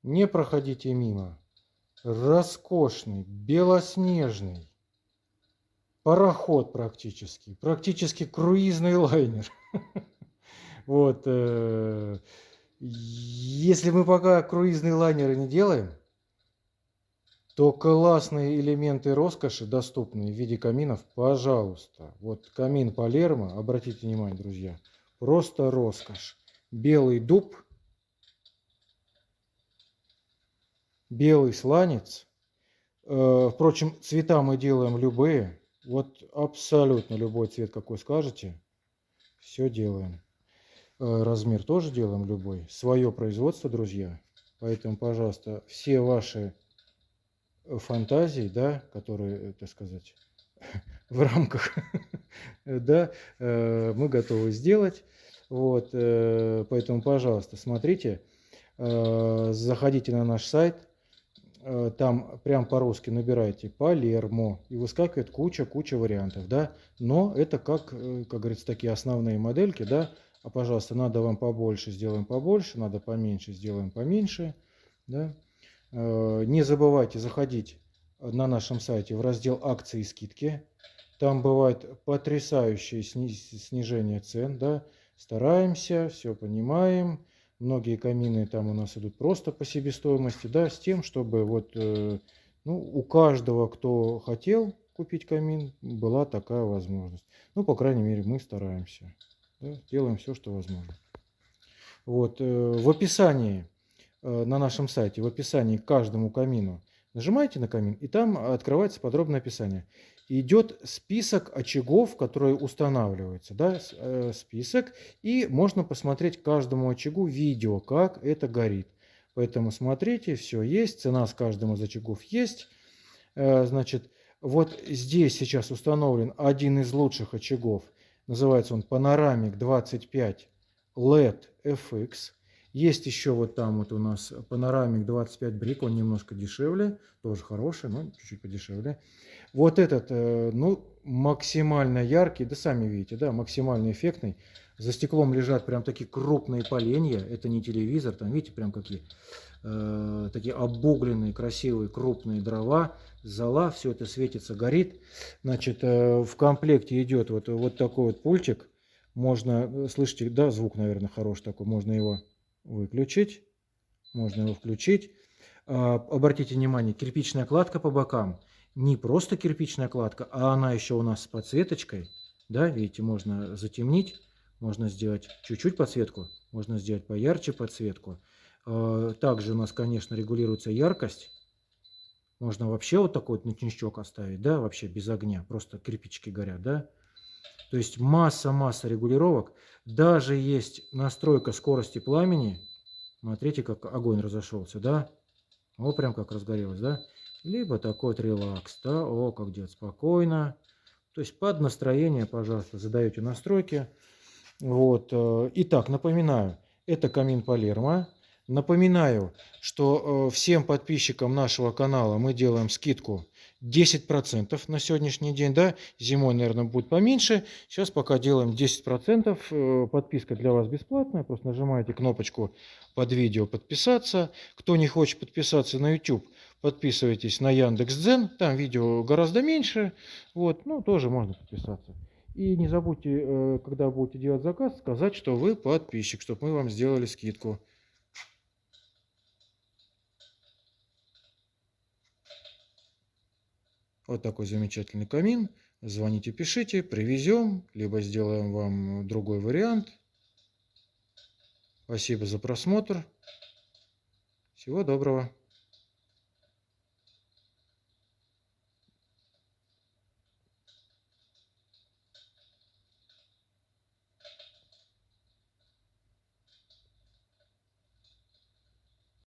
Не проходите мимо. Роскошный, белоснежный пароход практически. Практически круизный лайнер. Вот. Если мы пока круизные лайнеры не делаем, то классные элементы роскоши доступны в виде каминов, пожалуйста. Вот камин Палермо, обратите внимание, друзья, просто роскошь. Белый дуб, белый сланец. Впрочем, цвета мы делаем любые. Вот абсолютно любой цвет, какой скажете, все делаем. Размер тоже делаем любой. Свое производство, друзья. Поэтому, пожалуйста, все ваши фантазии, да, которые, так сказать, в рамках, да, мы готовы сделать. Вот, поэтому, пожалуйста, смотрите, заходите на наш сайт, там прям по-русски набираете Палермо, и выскакивает куча вариантов, да, но это как говорится, такие основные модельки, да, а, пожалуйста, надо вам побольше, сделаем побольше, надо поменьше, сделаем поменьше, да. Не забывайте заходить на нашем сайте в раздел акции и скидки. Там бывает потрясающее снижение цен. Да? Стараемся, все понимаем. Многие камины там у нас идут просто по себестоимости. Да, с тем, чтобы вот, ну, у каждого, кто хотел купить камин, была такая возможность. Ну, по крайней мере, мы стараемся. Да? Делаем все, что возможно. Вот, в описании на нашем сайте, в описании к каждому камину, нажимаете на камин, и там открывается подробное описание. Идет список очагов, которые устанавливаются, да, список, и можно посмотреть каждому очагу видео, как это горит. Поэтому смотрите, все есть, цена с каждым из очагов есть. Значит, вот здесь сейчас установлен один из лучших очагов, называется он Panoramic 25 LED FX. Есть еще вот там вот у нас Panoramic 25 Brick, он немножко дешевле, тоже хороший, но чуть-чуть подешевле. Вот этот, ну, максимально яркий, да сами видите, да, максимально эффектный. За стеклом лежат прям такие крупные поленья, это не телевизор, там видите, прям какие, такие обугленные, красивые, крупные дрова, зола, все это светится, горит. Значит, в комплекте идет вот такой вот пультик, можно, слышите, да, звук, наверное, хороший такой, можно его выключить, можно его включить. Обратите внимание, кирпичная кладка по бокам, не просто кирпичная кладка, а она еще у нас с подсветочкой, да, видите, можно затемнить, можно сделать чуть-чуть подсветку, можно сделать поярче подсветку. Также у нас, конечно, регулируется яркость, можно вообще вот такой вот ночничок оставить, да, вообще без огня, просто кирпичики горят, да. То есть масса регулировок. Даже есть настройка скорости пламени. Смотрите, как огонь разошелся, да? О, прям как разгорелось, да? Либо такой вот релакс, да? О, как делать спокойно. То есть под настроение, пожалуйста, задаете настройки. Вот. Итак, напоминаю, это камин Палермо. Напоминаю, что всем подписчикам нашего канала мы делаем скидку 10% на сегодняшний день, да, зимой, наверное, будет поменьше, сейчас пока делаем 10%, подписка для вас бесплатная, просто нажимаете кнопочку под видео подписаться, кто не хочет подписаться на YouTube, подписывайтесь на Яндекс.Дзен, там видео гораздо меньше, вот, ну, тоже можно подписаться. И не забудьте, когда будете делать заказ, сказать, что вы подписчик, чтобы мы вам сделали скидку. Вот такой замечательный камин. Звоните, пишите, привезем, либо сделаем вам другой вариант. Спасибо за просмотр. Всего доброго.